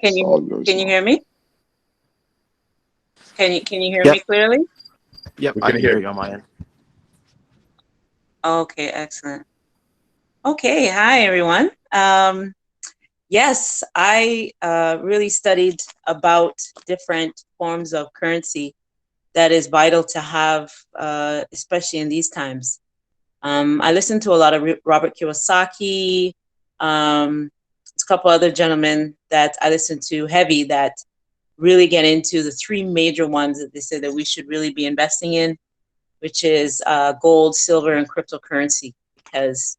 Can you all yours can you now. hear me? Can you hear Yep. me clearly? Yep. We I can can hear hear. you on my end. Okay, excellent. Okay, hi everyone. Yes, I really studied about different forms of currency that is vital to have, especially in these times. I listened to a lot of Robert Kiyosaki, a couple other gentlemen that I listened to heavy that really get into the three major ones that they said that we should really be investing in, which is gold, silver, and cryptocurrency, because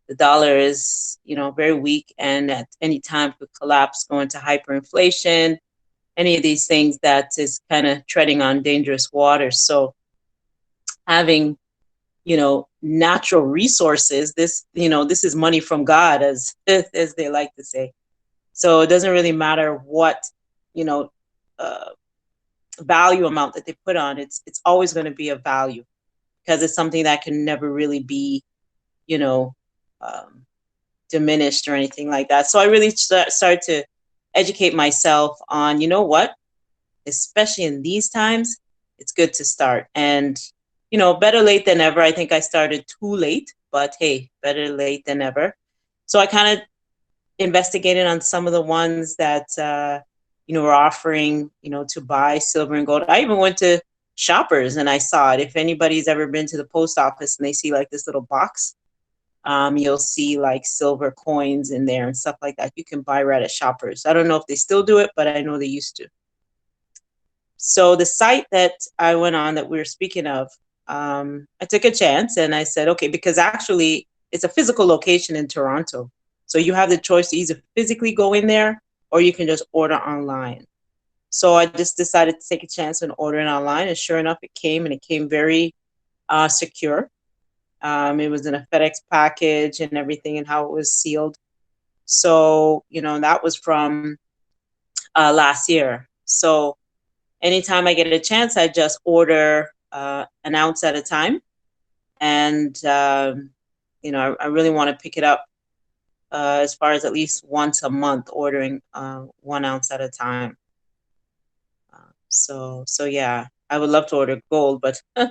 the dollar is, very weak and at any time could collapse, go into hyperinflation, any of these things that is kind of treading on dangerous waters. So having, natural resources, this is money from God, as as they like to say. So it doesn't really matter what, you know, uh, value amount that they put on. It's always going to be a value because it's something that can never really be, you know, um, diminished or anything like that. So I really started to educate myself on, what, especially in these times, it's good to start. And, better late than never. I think I started too late, but hey, better late than never. So I kind of investigated on some of the ones that, were offering, to buy silver and gold. I even went to Shoppers and I saw it. If anybody's ever been to the post office and they see like this little box, you'll see like silver coins in there and stuff like that. You can buy right at Shoppers. I don't know if they still do it, but I know they used to. So the site that I went on that we were speaking of, I took a chance and I said, okay, because actually it's a physical location in Toronto. So you have the choice to either physically go in there or you can just order online. So I just decided to take a chance and order it online. And sure enough, it came and it came very secure. It was in a FedEx package and everything and how it was sealed. So, that was from last year. So anytime I get a chance, I just order an ounce at a time. And, I really want to pick it up as far as at least once a month, ordering 1 ounce at a time. So yeah, I would love to order gold, but a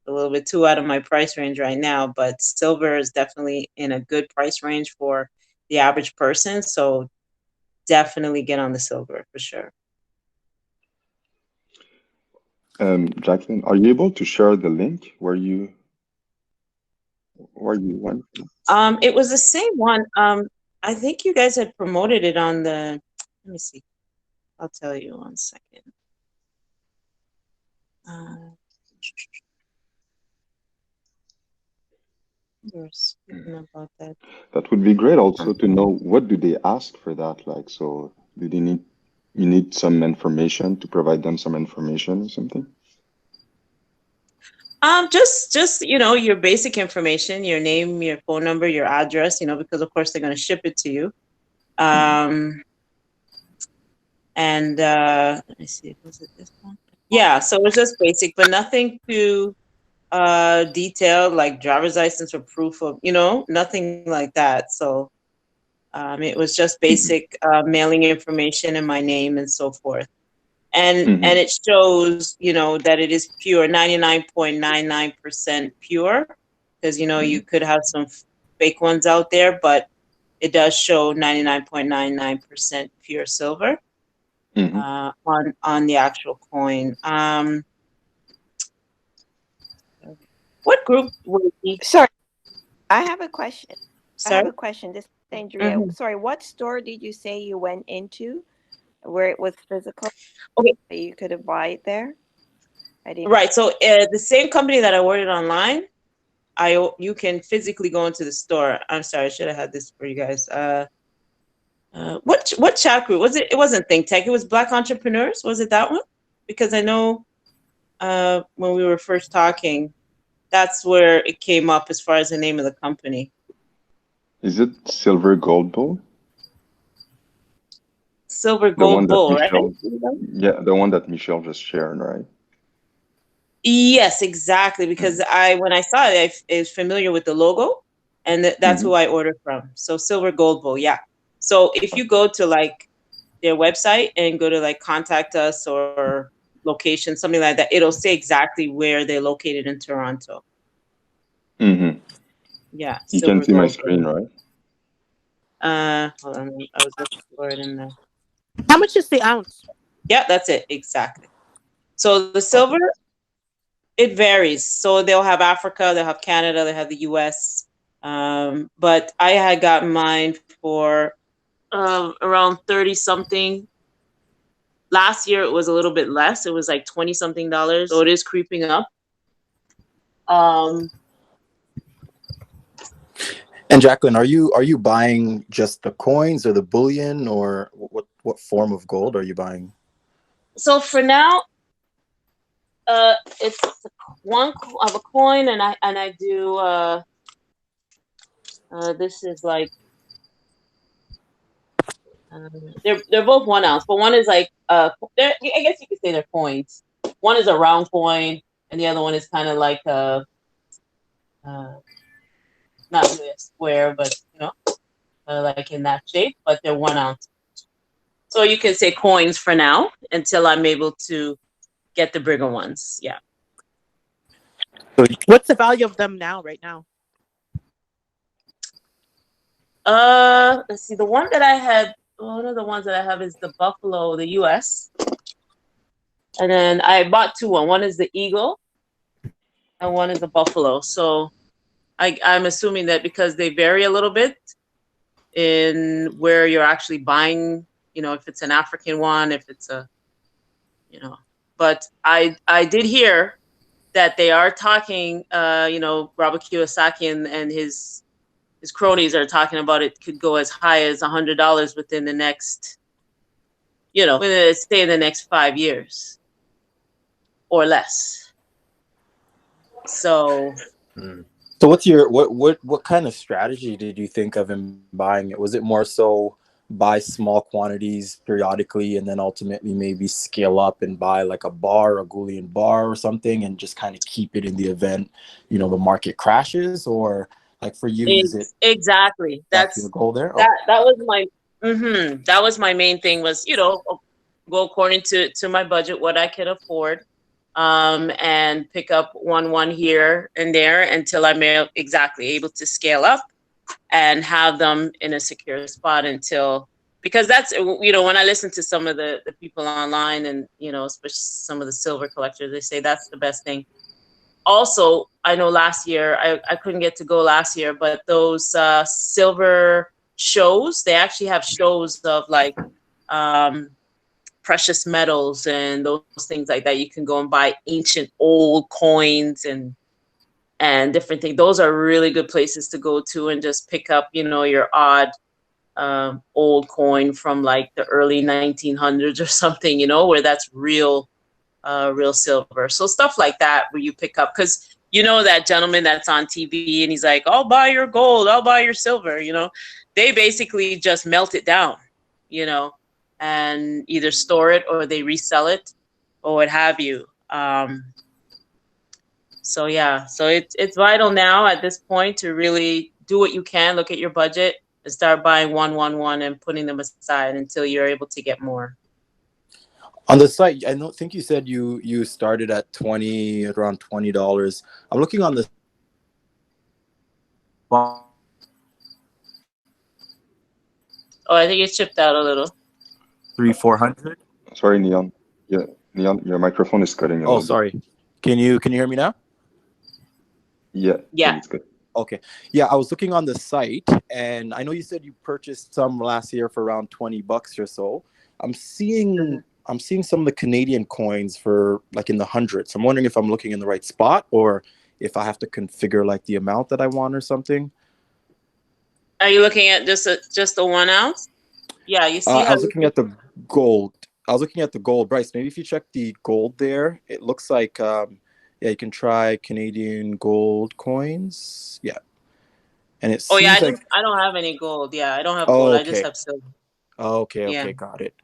little bit too out of my price range right now. But silver is definitely in a good price range for the average person. So definitely get on the silver for sure. Jacqueline, are you able to share the link where you went? It was the same one. I think you guys had promoted it on the. Let me see. I'll tell you 1 second. Uh, we were speaking about that. That would be great also to know what do they ask for that, like, so do they need you need some information to provide them some information or something? Just your basic information, your name, your phone number, your address. Because of course they're going to ship it to you. Mhm. Um, and let me see. Was it this one? Yeah. So it's just basic, but nothing too detailed, like driver's license or proof of, nothing like that. So it was just Mhm. basic mailing information and my name and so forth. And Mhm. it shows, that it is pure, 99.99% pure, because you Mhm. could have some fake ones out there, but it does show 99.99% pure silver Mhm. on the actual coin. What group were we? Sorry, I have a question. I have Sorry. a question. This is Andrea. Hmm. Sorry, what store did you say you went into where it was physical Okay, that you could buy it there? I didn't. right. So the same company that I ordered online, you can physically go into the store. I'm sorry, I should have had this for you guys. What chat group was it? It wasn't Think Tech. It was Black Entrepreneurs. Was it that one? Because I know when we were first talking, that's where it came up as far as the name of the company. Is it Silver Gold Bull? Silver The one Gold that Bull, right? Michelle, yeah, the one that Michelle just shared, right? Yes, exactly. Because Mhm. when I saw it, I was familiar with the logo, and that's who Mhm. I ordered from. So Silver Gold Bull, yeah. So if you go to like their website and go to like contact us or location, something like that, it'll say exactly where they're located in Toronto. Mm-hmm. Yeah, You can silver, see my gold. screen, right? Hold on, I was looking for it in there. How much is the ounce? Yeah, that's it exactly. So the Okay. silver, it varies. So they'll have Africa, they'll have Canada, they have the US. But I had gotten mine for around 30 something. Last year it was a little bit less. It was like 20 something dollars. So it is creeping up. Um, And Jacqueline, are you buying just the coins or the bullion, or what form of gold are you buying? so for now, it's one of a coin, and I do this is like they're both 1 ounce, but one is like I guess you could say they're coins. One is a round coin, and the other one is kind of like uh, not really a square, but like in that shape. But they're 1 ounce, so you can say coins for now until I'm able to get the bigger ones. Yeah. So What's the value of them now, right now? Let's see. The one that I had, one of the ones that I have is the Buffalo, the U.S. And then I bought two. One is the Eagle, and one is the Buffalo. So I'm assuming that because they vary a little bit in where you're actually buying, if it's an African one, if it's but I did hear that they are talking, Robert Kiyosaki and his cronies are talking about it could go as high as $100 within the next, say in the next 5 years or less. So So what's your what kind of strategy did you think of in buying it? Was it more so buy small quantities periodically and then ultimately maybe scale up and buy like a bar, a Goulian bar or something, and just kind of keep it in the event, the market crashes? Or like for you, is it exactly that's your goal there? that Okay. that was my that was my main thing, was go according to my budget, what I could afford, and pick up one here and there until I'm exactly able to scale up and have them in a secure spot until, because that's, when I listen to some of the people online, and especially some of the silver collectors, they say that's the best thing. Also, I know last year I couldn't get to go last year, but those silver shows, they actually have shows of like um, precious metals and those things like that. You can go and buy ancient old coins and different things. Those are really good places to go to and just pick up, your odd old coin from like the early 1900s or something, where that's real silver. So stuff like that where you pick up, because that gentleman that's on TV and he's like, I'll buy your gold, I'll buy your silver, they basically just melt it down, you know, and either store it or they resell it or what have you. So yeah, so it's vital now at this point to really do what you can, look at your budget and start buying one and putting them aside until you're able to get more. On the site, I don't think you said you started at around $20. I'm looking on the Oh, I think it chipped out a little. 300-400. Sorry, Neon. Yeah, Neon, your microphone is cutting a Oh, little bit. sorry. Can you hear me now? Yeah, I Yeah. think it's good. Okay. Yeah, I was looking on the site, and I know you said you purchased some last year for around $20 or so. I'm seeing some of the Canadian coins for like in the hundreds. I'm wondering if I'm looking in the right spot or if I have to configure like the amount that I want or something. Are you looking at just a 1 ounce? Yeah, you see I how was looking at the gold. I was looking at the gold, Bryce. Maybe if you check the gold there, it looks like yeah, you can try Canadian gold coins. Yeah, and it Oh yeah, seems like I don't have any gold. Yeah, I don't have gold. oh, I just okay, have silver. okay, Yeah. got it.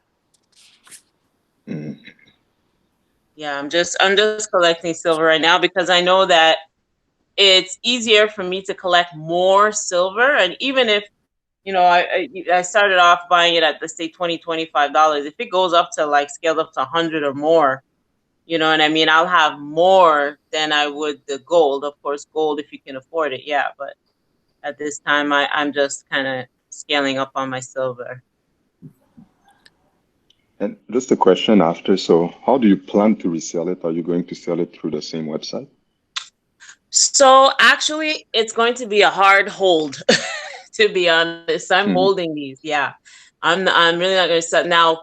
Mm. Yeah, I'm just collecting silver right now because I know that it's easier for me to collect more silver, and even if I started off buying it at, let's say, $20-$25. If it goes up to like scaled up to 100 or more, you know what I mean, I'll have more than I would the gold. Of course, gold if you can afford it, yeah. But at this time, I'm just kind of scaling up on my silver. And just a question after. So how do you plan to resell it? Are you going to sell it through the same website? So actually, it's going to be a hard hold, to be honest. I'm Hmm. holding these. Yeah, I'm really not going to sell now,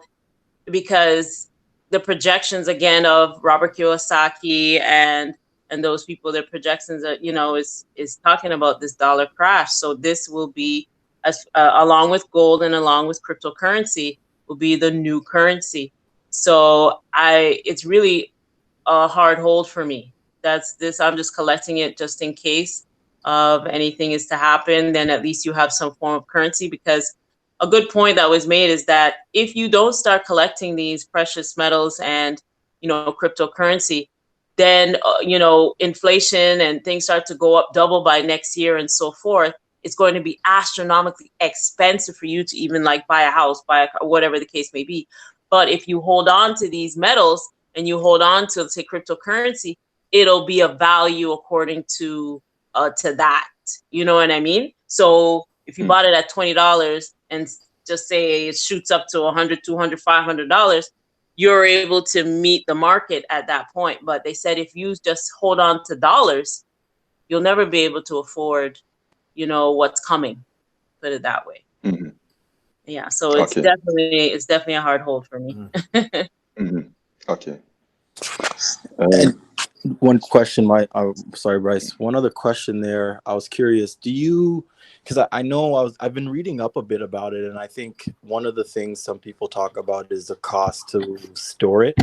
because the projections again of Robert Kiyosaki and those people, their projections are, is talking about this dollar crash. So this will be, as along with gold and along with cryptocurrency, will be the new currency. So it's really a hard hold for me. That's this. I'm just collecting it just in case of anything is to happen. Then at least you have some form of currency, because a good point that was made is that if you don't start collecting these precious metals and cryptocurrency, then inflation and things start to go up double by next year and so forth. It's going to be astronomically expensive for you to even like buy a house, buy a car, whatever the case may be. But if you hold on to these metals and you hold on to, say, cryptocurrency, it'll be a value according to that. You know what I mean? So if you bought it at $20 and just say it shoots up to 100, 200, $500, you're able to meet the market at that point. But they said if you just hold on to dollars, you'll never be able to afford, what's coming. Put it that way. Hmm. Yeah. So it's Okay. definitely a hard hold for me. Hmm. Okay. And Um, one question, sorry, Bryce. One other question there. I was curious. Do you? Because I know I've been reading up a bit about it, and I think one of the things some people talk about is the cost to store it.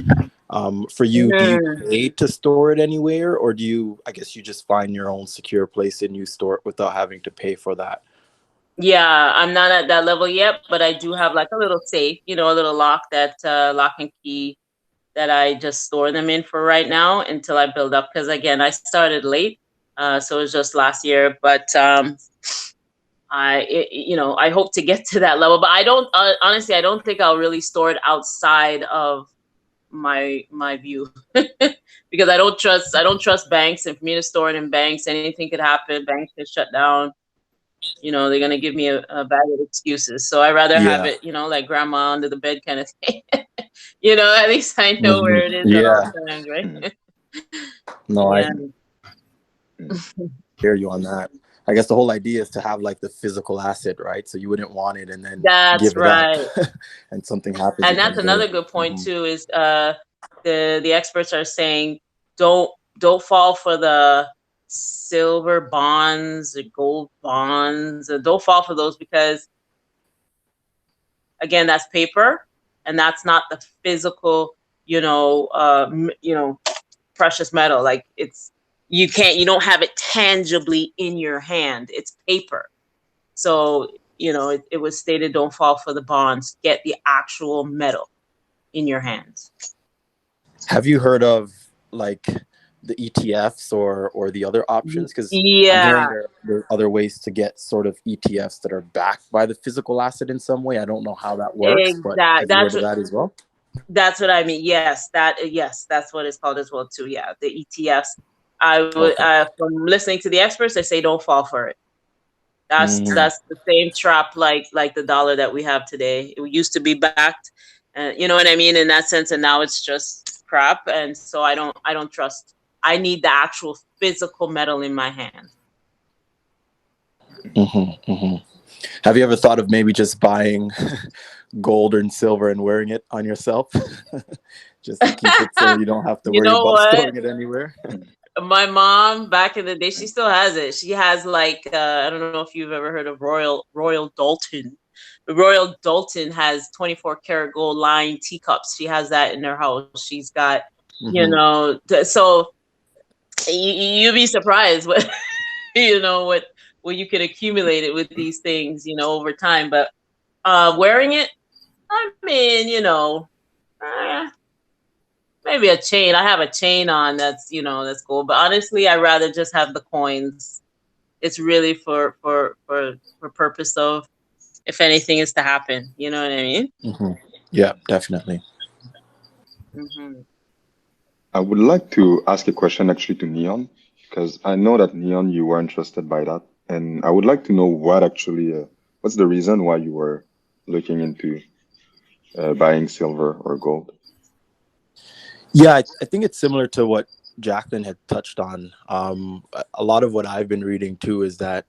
For you, do you Mm. pay to store it anywhere, or do you? I guess you just find your own secure place and you store it without having to pay for that. Yeah, I'm not at that level yet, but I do have like a little safe, a little lock and key that I just store them in for right now until I build up. Because again, I started late, so it was just last year. But I hope to get to that level. But I don't honestly, I don't think I'll really store it outside of my view because I don't trust banks, and for me to store it in banks, anything could happen. Banks could shut down. They're gonna give me a bag of excuses. So I rather have Yeah. it, like grandma under the bed kind of thing. At least I know Mhm. where it is at all Yeah. times, right? mm, No, I Yeah, mm. hear you on that. I guess the whole idea is to have like the physical asset, right? So you wouldn't want it and then that's give it up, right. and something happens, you And that's can't get another it. good point Hmm. too. Is the experts are saying don't don't fall for the silver bonds or gold bonds. Don't fall for those, because again, that's paper, and that's not the physical, precious metal. Like you don't have it tangibly in your hand. It's paper. So, it was stated, don't fall for the bonds, get the actual metal in your hands. Have you heard of like the ETFs or the other options? Because I'm Yeah, hearing there are other ways to get sort of ETFs that are backed by the physical asset in some way. I don't know how that works, but exact. have you heard of that as well? That's what I mean. Yes, that's what it's called as well too. Yeah, the ETFs. I would, Okay. from listening to the experts, they say don't fall for it. That's Mm. that's the same trap like the dollar that we have today. It used to be backed, you know what I mean, in that sense, and now it's just crap. And so I don't trust. I need the actual physical metal in my hand. Mm-hmm, mm-hmm. Have you ever thought of maybe just buying gold and silver and wearing it on yourself, just to keep it so you don't have to You worry know about what? storing it anywhere? My mom back in the day, she still has it. She has like I don't know if you've ever heard of Royal Dalton. The Royal Dalton has 24 karat gold lined teacups. She has that in her house. She's got, Mm-hmm. so you'd be surprised what what you could accumulate it with these things, over time. But wearing it, I mean, uh, maybe a chain. I have a chain on that's cool. But honestly, I'd rather just have the coins. It's really for purpose of if anything is to happen. You know what I mean? Hmm. Yeah, definitely. Hmm. I would like to ask a question actually to Neon, because I know that Neon, you were interested by that, and I would like to know what actually, what's the reason why you were looking into buying silver or gold? Yeah, I think it's similar to what Jacqueline had touched on. A lot of what I've been reading too is that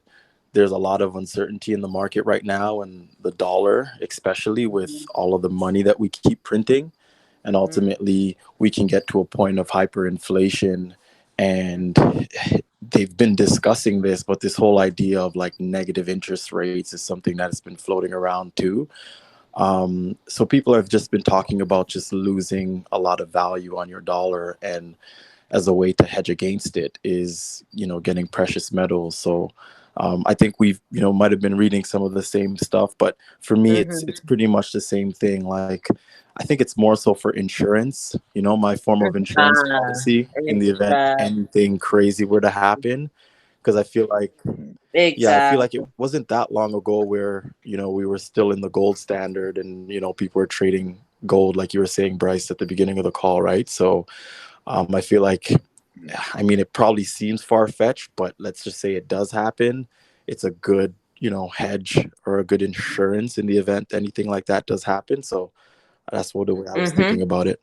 there's a lot of uncertainty in the market right now, and the dollar, especially with all of the money that we keep printing, and ultimately we can get to a point of hyperinflation. And they've been discussing this, but this whole idea of like negative interest rates is something that has been floating around too. So people have just been talking about just losing a lot of value on your dollar, and as a way to hedge against it is, getting precious metals. So I think we've, might have been reading some of the same stuff, but for me, it's pretty much the same thing. Like, I think it's more so for insurance, my form of insurance Ah, policy in the event anything crazy were to happen. Because I feel like, yeah, I feel like it exactly. wasn't that long ago where, we were still in the gold standard, and, people were trading gold, like you were saying, Bryce, at the beginning of the call, right? So I feel like, I mean, it probably seems far fetched, but let's just say it does happen. It's a good, hedge or a good insurance in the event anything like that does happen. So that's what the way I was Hmm. thinking about it.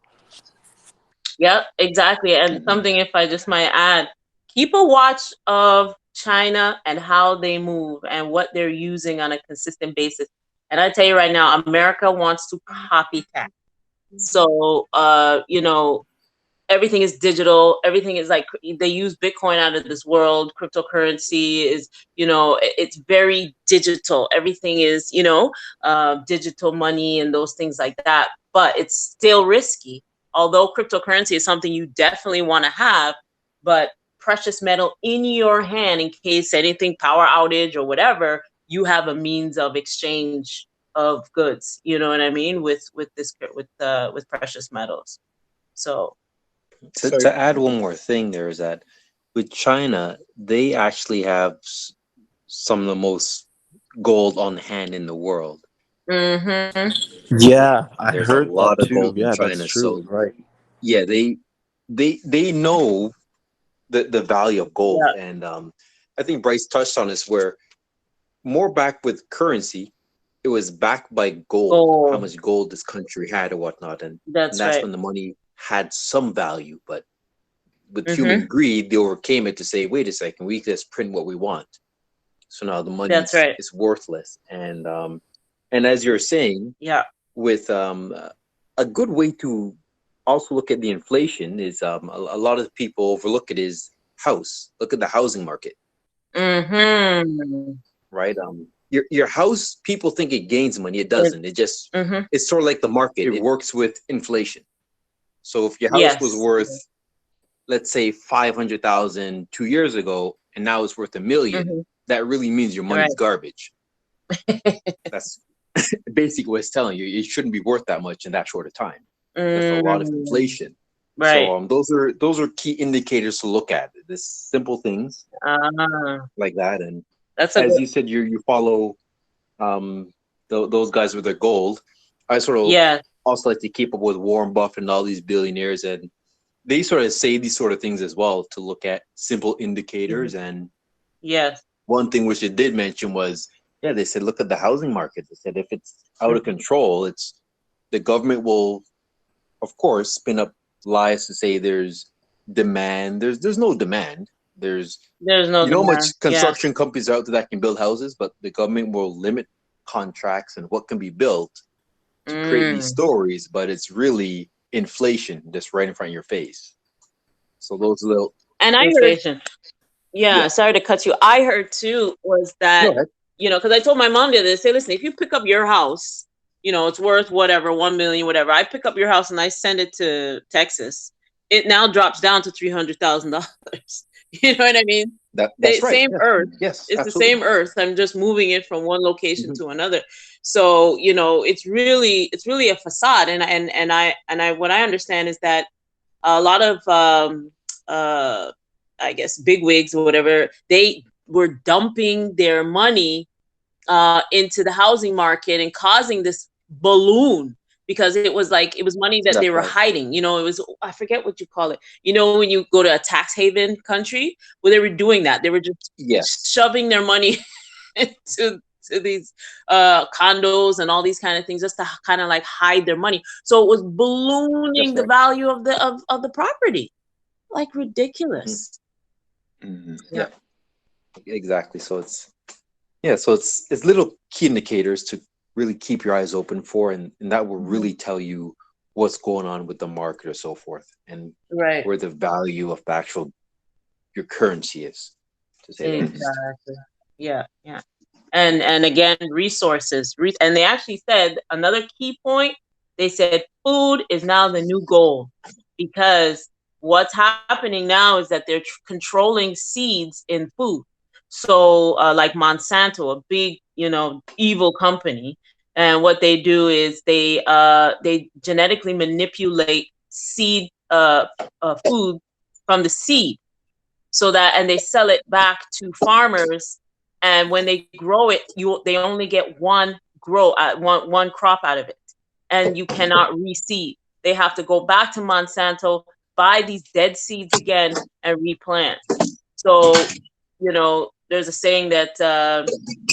Yep, exactly. And Mhm. something, if I just might add, keep a watch of China and how they move and what they're using on a consistent basis. And I tell you right now, America wants to copycat. So, everything is digital. Everything is like they use Bitcoin out of this world. Cryptocurrency is, it's very digital. Everything is, digital money and those things like that. But it's still risky. Although cryptocurrency is something you definitely want to have, but precious metal in your hand in case anything, power outage or whatever, you have a means of exchange of goods. You know what I mean? With precious metals. So To add one more thing, there is that with China, they actually have some of the most gold on hand in the world. hmm Yeah, I There's a heard that lot of too. gold in Yeah, that's China, so true. Right. yeah, they know the value of gold, yeah, and I think Bryce touched on this where more back with currency, it was backed by gold, how gold. much gold this country had or whatnot, and That's that's right. when the money had some value, but with human hmm greed, they overcame it to say, wait a second, we can just print what we want. So now the money That's right. is worthless. And as you're saying, Yeah. with a good way to also look at the inflation is a lot of people overlook it is house. Look at the housing market, hmm right? Your house, people think it gains money. It It, doesn't. It just hmm it's sort of like the market. It works with inflation. So if your house was Yes. worth, let's say 500,000 2 years ago, and now it's worth 1 million, hmm that really means your Right. money's garbage. That's basically what it's telling you. It shouldn't be worth that much in that short of time. There's a lot of mm, inflation. right. So those are key indicators to look at. This simple things Ah, like that. And that's a as good. you said, you follow um those guys with their gold. I sort of Yeah. also like to keep up with Warren Buffett and all these billionaires, and they sort of say these sort of things as well to look at simple hmm indicators. And Yes. one thing which they did mention was, yeah, they said, look at the housing market. They said if it's out of hmm control, it's the government will, of course, spin up lies to say there's demand. There's no demand. There's There's no much demand. Yeah. construction companies out there that can build houses, but the government will limit contracts and what can be built to create these Mm. stories. But it's really inflation just right in front of your face. So those little, And I it's heard. very, Yeah, yeah. sorry to cut you. I heard too was Go that, ahead. because I told my mom the other day, say, listen, if you pick up your house, it's worth whatever, 1 million, whatever. I pick up your house and I send it to Texas. It now drops down to $300,000. You know what I mean? The That's right. same Yeah. earth. Yes, It's the absolutely. same earth. I'm just moving it from one location Hmm. to another. So, it's really a facade. And what I understand is that a lot of uh I guess big wigs or whatever, they were dumping their money into the housing market and causing this balloon, because it was like, it was money that they That's were right. hiding. It was, I forget what you call it. When you go to a tax haven country, where they were doing that, they were just Yes, shoving their money to these condos and all these kind of things, just to kind of like hide their money. So it was ballooning that's the right. value of the property, like Mhm. ridiculous. Hmm. Yeah. Yeah, exactly. So it's little key indicators to really keep your eyes open for, and that will Mhm. really tell you what's going on with the market or so forth, and Right. where the value of the actual your currency is, to say the least. Exactly. Yeah. Yeah. And again, resources. And they actually said another key point. They said food is now the new gold, because what's happening now is that they're controlling seeds in food. So, like Monsanto, a big, evil company, and what they do is they genetically manipulate seed food from the seed, so that, and they sell it back to farmers, and when they grow it, they only get one crop out of it, and you cannot reseed. They have to go back to Monsanto, buy these dead seeds again, and replant. So, there's a saying that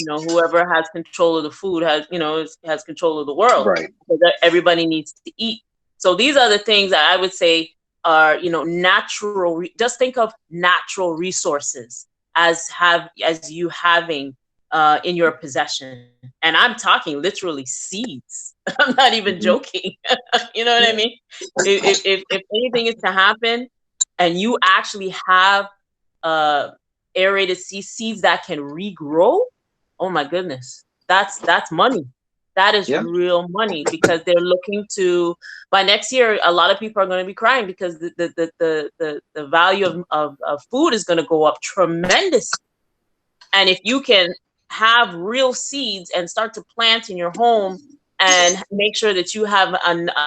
whoever has control of the food has control of the world, Right. because everybody needs to eat. So these are the things that I would say are, natural. Just think of natural resources as you having in your possession, and I'm talking literally seeds. I'm not even Hmm. joking. You know what I Yeah. mean? If anything is to happen, and you actually have uh, aerated seeds that can regrow, oh my goodness, that's money. That is Yeah. real money, because they're looking to, by next year, a lot of people are going to be crying, because the value of food is going to go up tremendously. And if you can have real seeds and start to plant in your home, and make sure that you have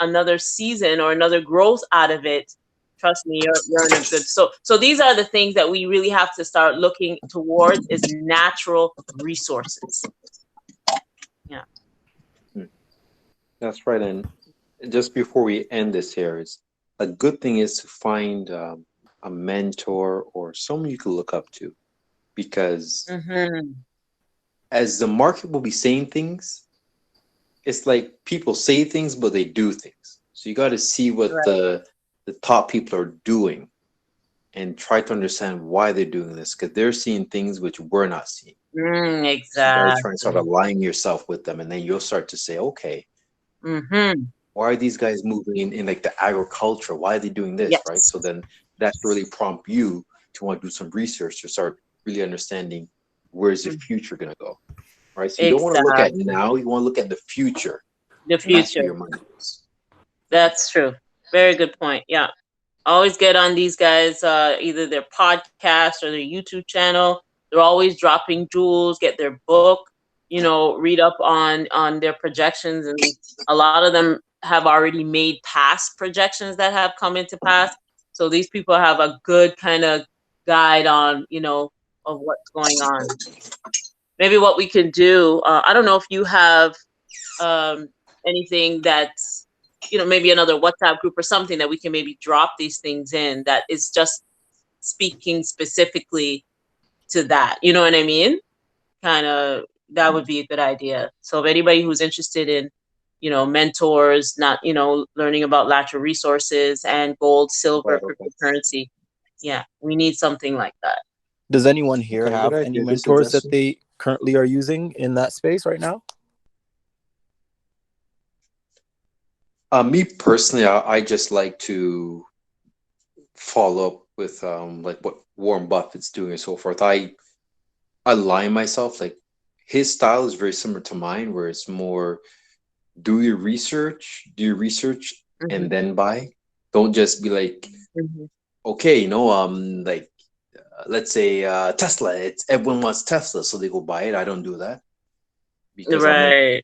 another season or another growth out of it, trust me, you're in a good. So these are the things that we really have to start looking towards, is natural resources. Yeah. Mm. That's right. And just before we end this here, is a good thing is to find a mentor or someone you can look up to, because Mm-hmm. as the market will be saying things, it's like people say things, but they do things. So you got to see what Right. the top people are doing and try to understand why they're doing this, because they're seeing things which we're not seeing. So you got to try and start Exactly. aligning yourself with them, and then you'll start to say, okay, Mm-hmm. why are these guys moving in like the agriculture? Why are they doing this, right? So Yes. then that should really prompt you to want to do some research to start really understanding where's the Mm. future going to go, right? So you don't want to look at Exactly. now, you want to look at the future, The and that's where future. your money is. That's true. Very good point. Yeah. Always get on these guys, either their podcast or their YouTube channel. They're always dropping jewels. Get their book, read up on their projections, and a lot of them have already made past projections that have come into pass. So these people have a good kind of guide on, of what's going on. Maybe what we can do. I don't know if you have um, anything that's, maybe another WhatsApp group or something that we can maybe drop these things in, that is just speaking specifically to that. You know what I mean? Kind of, that would be a good idea. So if anybody who's interested in, mentors, not, learning about lateral resources and gold, silver, Right. Okay. cryptocurrency, yeah, we need something like that. Does anyone here Okay. Good have any idea. Good mentors that suggestion. they currently are using in that space right now? Me personally, I just like to follow up with like what Warren Buffett's doing and so forth. I align myself, like his style is very similar to mine, where it's more do your research Hmm. and then buy. Don't just be like, Hmm. okay, like let's say Tesla, it's everyone wants Tesla, so they go buy it. I don't do that, because I'm like, Right.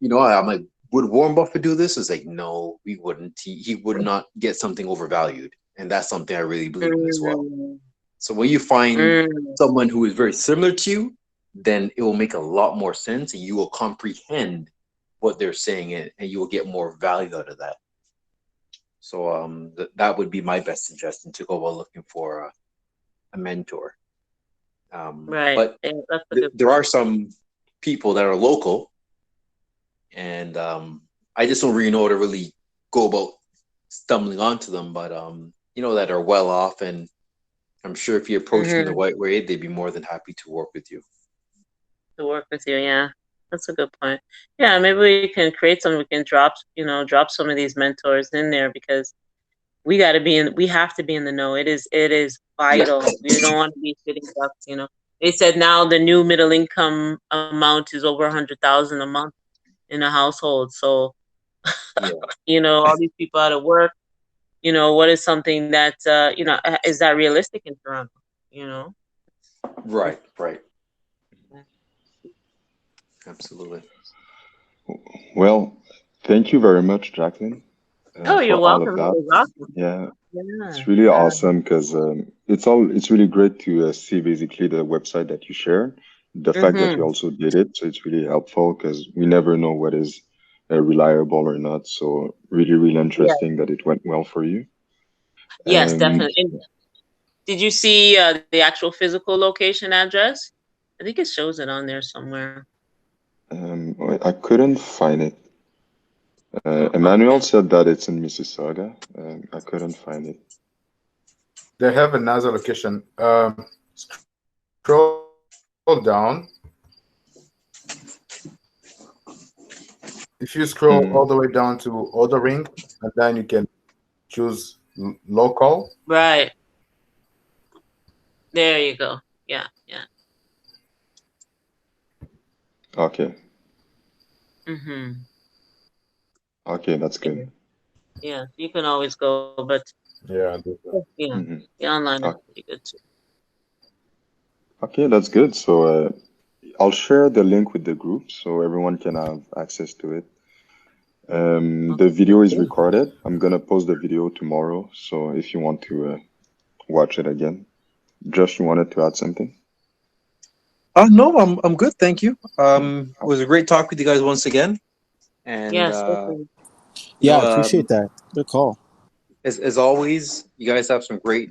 I'm like, would Warren Buffett do this? It's like, no, we wouldn't. He would not get something overvalued, and that's something I really believe in as well. Mm. So when you find Mm. someone who is very similar to you, then it will make a lot more sense, and you will comprehend what they're saying, and you will get more value out of that. So that would be my best suggestion, to go about looking for a mentor. Right. But Yeah, that's a good there point. are some people that are local, and I just don't really know how to really go about stumbling onto them, but that are well off, and I'm sure if you approach them the Mm-hmm. right way, they'd be more than happy to work with you. To work with you, yeah. That's a good point. Yeah, maybe we can create some. We can drop some of these mentors in there, because we have to be in the know. It is Yeah. vital. We don't want to be sitting ducks. They said now the new middle income amount is over 100,000 a month in a household. So, Yeah. all these people out of work, what is something that, is that realistic in Toronto? You know? Right. Right. Absolutely. Well, thank you very much, Jacqueline, Oh, for you're all of welcome. That that. was awesome. Yeah, Yeah. it's really Yeah. awesome because it's really great to see basically the website that you share, the fact that you Mm-hmm. also did it. So it's really helpful because we never know what is reliable or not. So really, really Yeah. interesting that it went well for you. Yes, And definitely. And did you see the actual physical location address? I think it shows it on there somewhere. I couldn't find it. Oh, Emmanuel okay. said that it's in Mississauga. I couldn't find it. They have another location. Scroll down. If you scroll all Mm, the way down to ordering, and then you can choose local. Right. There you go. Yeah. Yeah. okay. Mm-hmm. Okay, that's Yeah. good. Yeah. You can always go, but Yeah. yeah, Hmm. the online is pretty good too. Okay, that's good. So I'll share the link with the group so everyone can have access to it. The Okay, video is cool. recorded. I'm gonna post the video tomorrow. So if you want to watch it again, Josh, you wanted to add something? No, I'm good, thank you. Yeah. It was a great talk with you guys once again, and Yes, definitely. Yeah, I appreciate that. Good call. as always, you guys have some great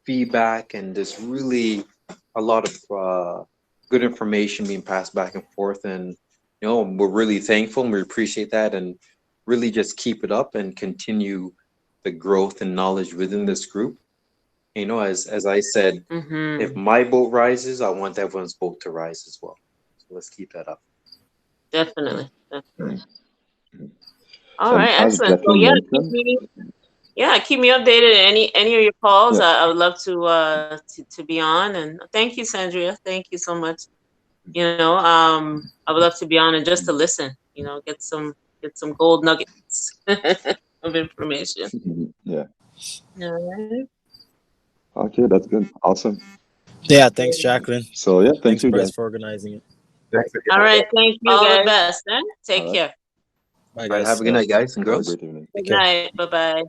feedback, and there's really a lot of good information being passed back and forth, and we're really thankful and we appreciate that, and really just keep it up and continue the growth and knowledge within this group. As I said, if Mm-hmm. my boat rises, I want everyone's boat to rise as well. So let's keep that up. Definitely. Definitely. Mhm. All And right, as excellent. So Jacqueline yeah, mentioned, keep me updated. Any of your calls, yeah. I would love to be on. And thank you, Sandria. Thank you so much. I would love to be on and just to listen. Get some gold nuggets of information. Yeah. All right. Okay, that's good. Awesome. Yeah, thanks, Jacqueline. So yeah, thank Thanks, you Bryce, guys. for organizing it. Thanks All again. right. Thank you, all the best. All Take right. care. Bye, All right, have guys. a good night, guys and Have a girls. great evening. Take Good care. night. Bye bye.